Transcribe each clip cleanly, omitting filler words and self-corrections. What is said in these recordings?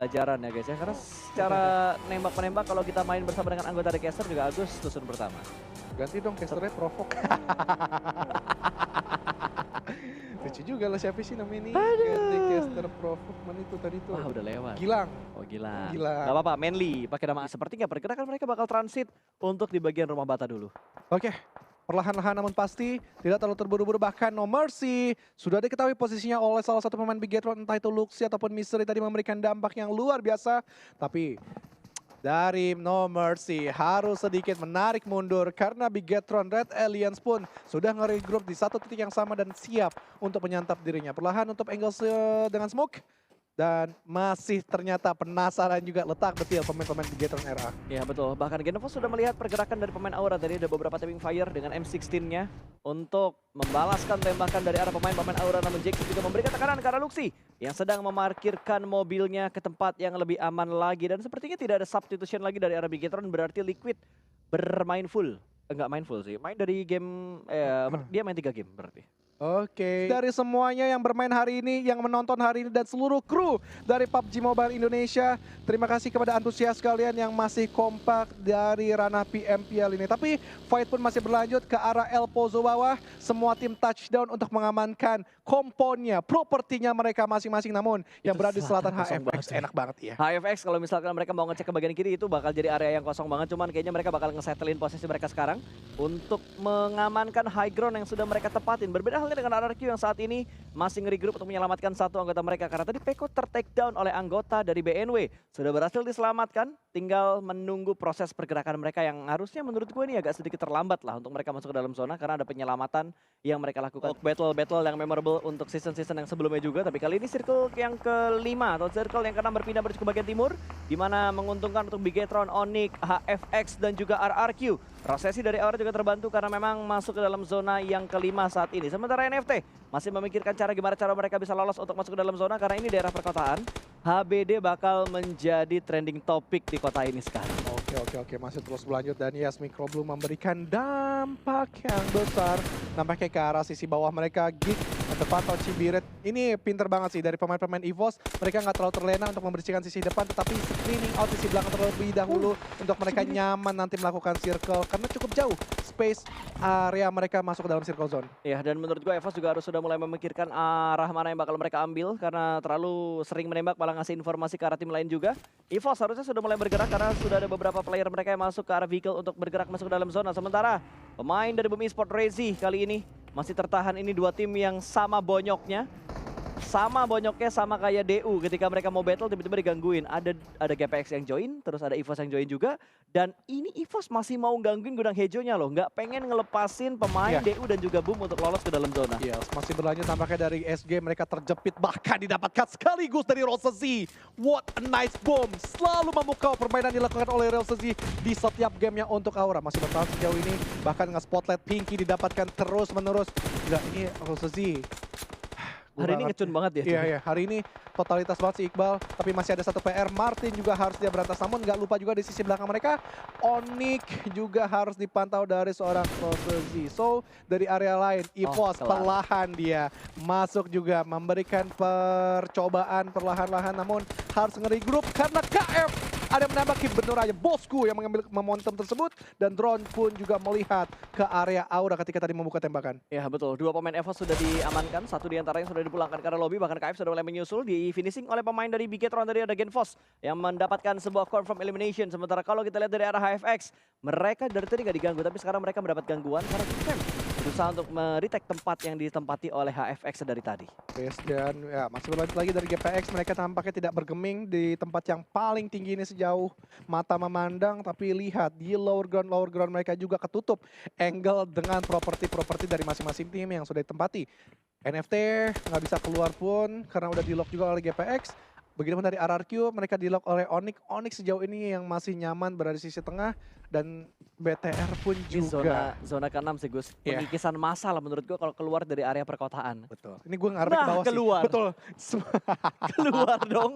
pelajaran ya guys ya, karena secara nembak-menembak kalau kita main bersama dengan anggota The Caster juga Agus tusun pertama. Ganti dong casternya provok. Lucu juga lah siapa sih namanya ini. Ganti caster provok mana itu tadi tuh. Wah udah lewat. Gilang. Oh gila. Gilang. Gak apa-apa, Manly pakai nama. Sepertinya pergerakan mereka bakal transit untuk di bagian rumah bata dulu. Oke. Perlahan-lahan namun pasti tidak terlalu terburu-buru, bahkan No Mercy sudah diketahui posisinya oleh salah satu pemain Bigetron, entah itu Luxi ataupun Mystery, tadi memberikan dampak yang luar biasa. Tapi dari No Mercy harus sedikit menarik mundur karena Bigetron Red Aliens pun sudah nge-regroup di satu titik yang sama dan siap untuk menyantap dirinya. Perlahan untuk angle dengan smoke. Dan masih ternyata penasaran juga letak betul pemain-pemain Bigetron RA. Ya betul, bahkan Genovos sudah melihat pergerakan dari pemain Aura. Tadi ada beberapa tapping fire dengan M16-nya untuk membalaskan tembakan dari arah pemain Aura. Namun Jax juga memberikan tekanan ke arah Luxi yang sedang memarkirkan mobilnya ke tempat yang lebih aman lagi. Dan sepertinya tidak ada substitution lagi dari arah Bigetron, berarti Liquid bermain full. Enggak main full sih, main dari game, dia main 3 game berarti. Oke. Dari semuanya yang bermain hari ini, yang menonton hari ini, dan seluruh kru dari PUBG Mobile Indonesia, terima kasih kepada antusias kalian yang masih kompak dari ranah PMPL ini. Tapi fight pun masih berlanjut ke arah El Pozo bawah. Semua tim touchdown untuk mengamankan komponnya, propertinya mereka masing-masing. Namun yang berada di selatan HFX enak banget ya. HFX kalau misalkan mereka mau ngecek ke bagian kiri itu bakal jadi area yang kosong banget. Cuman kayaknya mereka bakal nge-settlein posisi mereka sekarang untuk mengamankan high ground yang sudah mereka tepatin. Berbeda halnya dengan RRQ yang saat ini masih nge-regroup untuk menyelamatkan satu anggota mereka. Karena tadi Peko ter-take down oleh anggota dari BNW. Sudah berhasil diselamatkan, tinggal menunggu proses pergerakan mereka yang harusnya menurut gue ini agak sedikit terlambat lah untuk mereka masuk ke dalam zona. Karena ada penyelamatan yang mereka lakukan. Battle-battle yang memorable untuk season-season yang sebelumnya juga. Tapi kali ini circle yang kelima atau circle yang keenam berpindah menuju ke bagian timur. Di mana menguntungkan untuk Bigetron, Onyx, HFX dan juga RRQ. Prosesi dari Aura juga terbantu karena memang masuk ke dalam zona yang kelima saat ini. Sementara NFT masih memikirkan gimana cara mereka bisa lolos untuk masuk ke dalam zona karena ini daerah perkotaan. HBD bakal menjadi trending topik di kota ini sekarang. Oke, masih terus berlanjut dan yes, Micro belum memberikan dampak yang besar. Nampaknya ke arah sisi bawah mereka, Geek terpantau Cibiret. Ini pinter banget sih dari pemain-pemain EVOS. Mereka nggak terlalu terlena untuk membersihkan sisi depan, tetapi screening out sisi belakang terlebih dahulu untuk mereka nyaman nanti melakukan circle karena cukup jauh space area mereka masuk ke dalam circle zone. Ya, dan menurut gue EVOS juga harus sudah mulai memikirkan arah mana yang bakal mereka ambil karena terlalu sering menembak malah ngasih informasi ke arah tim lain juga. EVOS harusnya sudah mulai bergerak karena sudah ada beberapa player mereka yang masuk ke arah vehicle untuk bergerak masuk ke dalam zona. Sementara pemain dari Bumi Esport Rezi kali ini masih tertahan. Ini dua tim yang sama bonyoknya. Sama bonyoknya, sama kayak DU. Ketika mereka mau battle tiba-tiba digangguin. Ada GPX yang join, terus ada EVOS yang join juga. Dan ini EVOS masih mau gangguin gudang hejonya loh. Nggak pengen ngelepasin pemain DU dan juga Boom untuk lolos ke dalam zona. Yes, masih berlanjut tampaknya dari SG. Mereka terjepit bahkan didapatkan sekaligus dari Rosa Z. What a nice bomb. Selalu memukau permainan dilakukan oleh Rosa Z di setiap gamenya untuk Aura. Masih bertahan sejauh ini. Bahkan nge-spotlight Pinky didapatkan terus-menerus. Gila, ini Rosa Z. Hari ini ngecun banget ya. Iya, hari ini totalitas banget si Iqbal. Tapi masih ada satu PR, Martin juga harus dia berantas. Namun nggak lupa juga di sisi belakang mereka, Onyx juga harus dipantau dari seorang Rosazi. So, dari area lain, EVOS perlahan dia masuk juga. Memberikan percobaan perlahan-lahan, namun harus nge-regroup karena KF ada menembaki bener aja bosku yang mengambil momentum tersebut. Dan drone pun juga melihat ke area Aura ketika tadi membuka tembakan. Ya betul, dua pemain EVOS sudah diamankan, satu diantaranya sudah dipulangkan karena lobby, bahkan KF sudah mulai menyusul, di finishing oleh pemain dari Bigetron. Tadi ada Genfos yang mendapatkan sebuah confirm elimination. Sementara kalau kita lihat dari arah HFX, mereka dari tadi nggak diganggu, tapi sekarang mereka mendapat gangguan karena Gifem berusaha untuk retake tempat yang ditempati oleh HFX dari tadi. Yes, dan ya masih berlanjut lagi dari GPX, mereka tampaknya tidak bergeming di tempat yang paling tinggi ini sejauh mata memandang, tapi lihat di lower ground mereka juga ketutup angle dengan properti dari masing-masing tim yang sudah ditempati. NFT nggak bisa keluar pun karena udah di lock juga oleh GPX. Begitupun dari RRQ, mereka di lock oleh Onyx. Onyx sejauh ini yang masih nyaman berada di sisi tengah dan BTR pun juga. Ini zona ke-6 sih Gus, pengikisan massa lah menurut gua kalau keluar dari area perkotaan. Betul. Ini gue ngarep ke bawah keluar. sih. Betul. Keluar dong.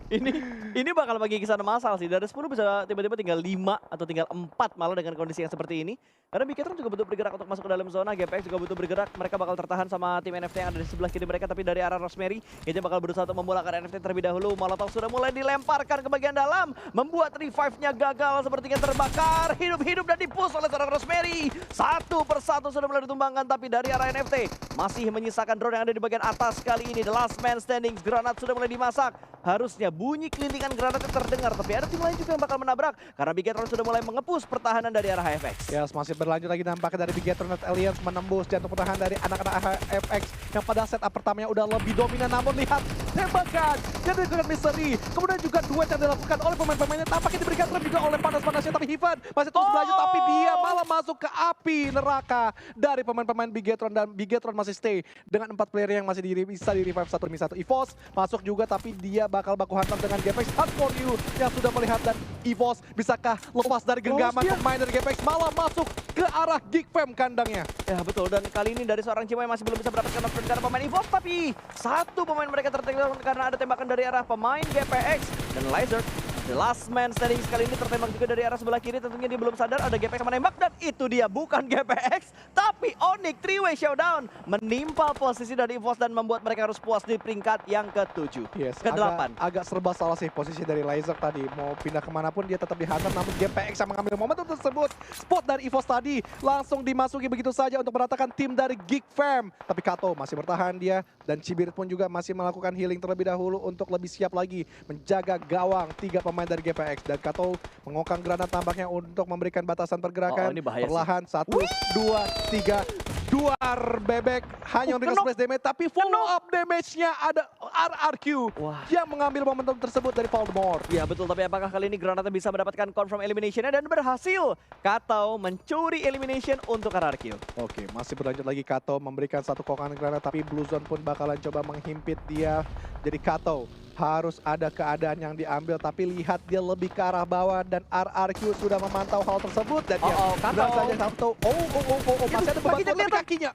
Ini bakal bagi kisah masal sih. Dari 10 bisa tiba-tiba tinggal 5 atau tinggal 4 malah dengan kondisi yang seperti ini. Karena Biggetron juga butuh bergerak untuk masuk ke dalam zona, GPX juga butuh bergerak. Mereka bakal tertahan sama tim NFT yang ada di sebelah kiri mereka, tapi dari arah Rosemary, Gage bakal berusaha untuk memulakan NFT terlebih dahulu. Molotov sudah mulai dilemparkan ke bagian dalam, membuat revive-nya gagal, sepertinya terbakar, hidup-hidup dan dipush oleh seorang Rosemary. Satu persatu sudah mulai ditumbangkan, tapi dari arah NFT masih menyisakan drone yang ada di bagian atas kali ini. The last man standing, granat sudah mulai dimasak. Harusnya bunyi kelintingan granatnya terdengar, tapi ada tim lain juga yang bakal menabrak karena Biggetron sudah mulai mengepus pertahanan dari arah HFX. Yes, masih berlanjut lagi nampaknya dari Biggetron Alliance menembus jantung pertahanan dari anak-anak HFX yang pada setup pertamanya udah lebih dominan, namun lihat tembakan yang dilakukan Mystery, kemudian juga duet yang dilakukan oleh pemain-pemainnya tampaknya diberikan trap juga oleh panas-panasnya, tapi Hivan masih terus berlanjut, tapi dia malah masuk ke api neraka dari pemain-pemain Biggetron, dan Biggetron masih stay dengan 4 player yang masih bisa di revive 1 demi 1. EVOS masuk juga, tapi dia bakal baku hantam dengan GPX. Hunt for you yang sudah melihat, dan EVOS bisakah lepas dari genggaman pemain dari GPX, malah masuk ke arah Geek Fam kandangnya. Ya betul, dan kali ini dari seorang Cimoy masih belum bisa mendapatkan knockdown karena pemain EVOS, tapi satu pemain mereka tertembak karena ada tembakan dari arah pemain GPX, dan Lizard the last man standing sekali ini tertembak juga dari arah sebelah kiri. Tentunya dia belum sadar ada GPX yang menembak, dan itu dia bukan GPX tapi Onyx. 3-way showdown menimpa posisi dari EVOS dan membuat mereka harus puas di peringkat yang ke-7. Yes, ke-8. agak serba salah sih posisi dari Lizard tadi. Mau pindah kemanapun dia tetap dihantam, namun GPX yang mengambil momentum tersebut. Spot dari EVOS tadi langsung dimasuki begitu saja untuk meratakan tim dari Geek Fam. Tapi Kato masih bertahan dia, dan Cibirit pun juga masih melakukan healing terlebih dahulu untuk lebih siap lagi menjaga gawang 3 pemain dari GPX. Dan Kato mengokang granat tampaknya untuk memberikan batasan pergerakan. Ini bahaya perlahan sih. 1, 2, 3. Duar bebek hanya memberikan splash damage, tapi follow up damage-nya ada RRQ yang mengambil momentum tersebut dari Voldemort. Ya betul, tapi apakah kali ini granatnya bisa mendapatkan confirm elimination-nya, dan berhasil Kato mencuri elimination untuk RRQ. Oke, masih berlanjut lagi Kato memberikan satu kokangan granat, tapi Blue Zone pun bakalan coba menghimpit dia. Jadi Kato harus ada keadaan yang diambil, tapi lihat dia lebih ke arah bawah, dan RRQ sudah memantau hal tersebut, dan dia bilang saja Kato, masih ada beban di kakinya.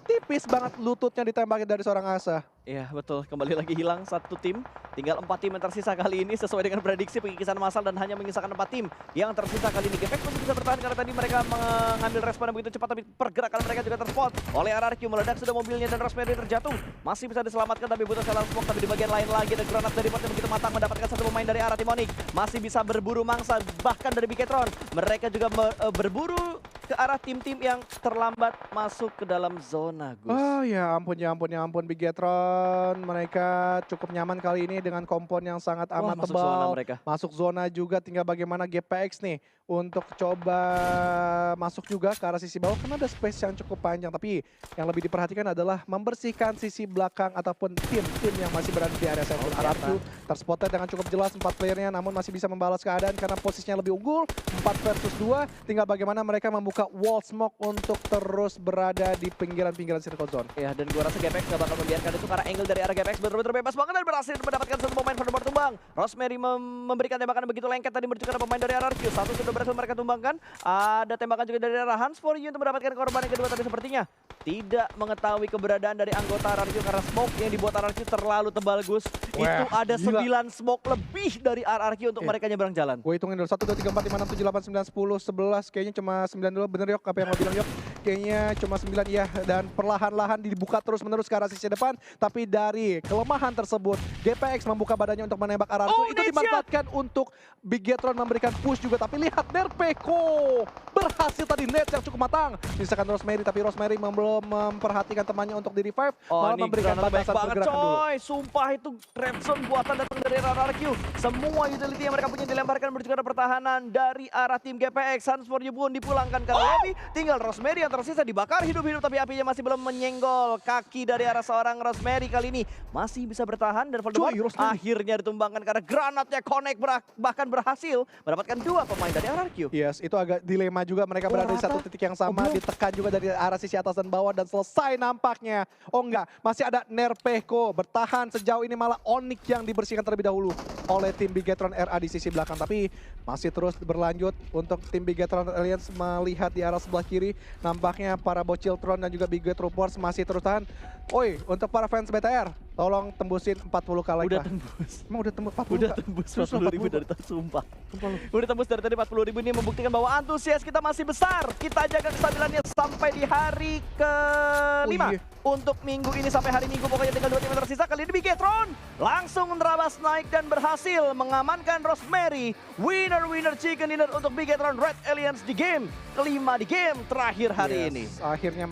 Tipis banget lututnya ditembaki dari seorang Asa. Iya betul, kembali lagi hilang satu tim. Tinggal 4 tim yang tersisa kali ini sesuai dengan prediksi pengikisan massal, dan hanya menyisakan 4 tim yang tersisa kali ini. GPX masih bisa bertahan karena tadi mereka mengambil respon yang begitu cepat, tapi pergerakan mereka juga terspot oleh RRQ. Meledak sudah mobilnya dan Rosemary terjatuh. Masih bisa diselamatkan tapi butuh salah smoke, tapi di bagian lain lagi ada granat dari bot yang begitu matang mendapatkan satu pemain dari arah tim Onyx. Masih bisa berburu mangsa, bahkan dari Biggetron. Mereka juga berburu ke arah tim-tim yang terlambat masuk ke dalam zona, Gus. Oh ya ampun Biggetron. Mereka cukup nyaman kali ini dengan kompon yang sangat amat masuk tebal. zona mereka. Masuk zona juga, tinggal bagaimana GPX nih untuk coba masuk juga ke arah sisi bawah karena ada space yang cukup panjang. Tapi yang lebih diperhatikan adalah membersihkan sisi belakang ataupun tim-tim yang masih berada di area sentral. RRQ terspotted dengan cukup jelas 4 playernya, namun masih bisa membalas keadaan karena posisinya lebih unggul. 4 versus 2, tinggal bagaimana mereka membuka wall smoke untuk terus berada di pinggiran-pinggiran circle zone. Ya, dan gua rasa GPX gak bakal membiarkan itu karena angle dari arah GPX benar-benar bebas banget dan berhasil mendapatkan satu pemain Voldemort tumbang. Rosemary memberikan tembakan begitu lengket tadi menuju ke pemain dari RRQ. Satu sudah berhasil mereka tumbangkan. Ada tembakan juga dari arah Hans for You untuk mendapatkan korban yang kedua, tapi sepertinya tidak mengetahui keberadaan dari anggota RRQ karena smoke yang dibuat RRQ terlalu tebal, Gus. Itu ada 9 smoke lebih dari RRQ untuk mereka nyebrang jalan. Gue hitungin dulu, 1, 2, 3, 4, 5, 6, 7, 8, 9, 10, 11. Kayaknya cuma 9 dulu, bener Yok? Apa yang lo bilang Yok? Kayaknya cuma 9 ya, dan perlahan-lahan dibuka terus-menerus ke arah sisi depan. Tapi dari kelemahan tersebut, GPX membuka badannya untuk menembak RRQ. Itu dimanfaatkan untuk Biggetron memberikan push juga. Tapi lihat Nerpeko berhasil tadi net yang cukup matang. Misalkan Rosemary, tapi Rosemary belum memperhatikan temannya untuk di revive. Malah memberikan batasan pergerakan dulu. Sumpah itu red zone buatan datang dari RRQ. Semua utility yang mereka punya dilemparkan menuju ke arah pertahanan dari arah tim GPX. Hans for You pun dipulangkan ke lobby. Tinggal Rosemary yang tersisa dibakar hidup-hidup, tapi apinya masih belum menyenggol kaki dari arah seorang Rosemary. Kali ini masih bisa bertahan, dan Voldemort akhirnya ditumbangkan karena granatnya connect, bahkan berhasil mendapatkan 2 pemain dari RRQ. Yes, itu agak dilema juga, mereka berada di satu titik yang sama, ditekan juga dari arah sisi atas dan bawah, dan selesai nampaknya. Oh enggak, masih ada Nerpeko bertahan sejauh ini, malah Onyx yang dibersihkan terlebih dahulu oleh tim Biggetron RA di sisi belakang. Tapi masih terus berlanjut untuk tim Biggetron Alliance melihat di arah sebelah kiri. Nampaknya para Bociltron dan juga Biggetron Force masih terus tahan. Oi, untuk para fans BTR, Tolong tembusin 40k like Udah lah. tembus. Emang udah tembus 40k? Udah tembus Terus 40.000 40. dari tadi, sumpah. Sumpah lu. Udah tembus dari tadi 40.000, ini membuktikan bahwa antusias kita masih besar. Kita jaga kestabilannya sampai di hari ke-5. Oh, iya. Untuk minggu ini sampai hari Minggu, pokoknya tinggal 2 tim yang tersisa. Kali ini Bigetron langsung menerabas naik dan berhasil mengamankan Rosemary. Winner chicken dinner untuk Bigetron Red Alliance di game kelima, di game terakhir hari ini. Akhirnya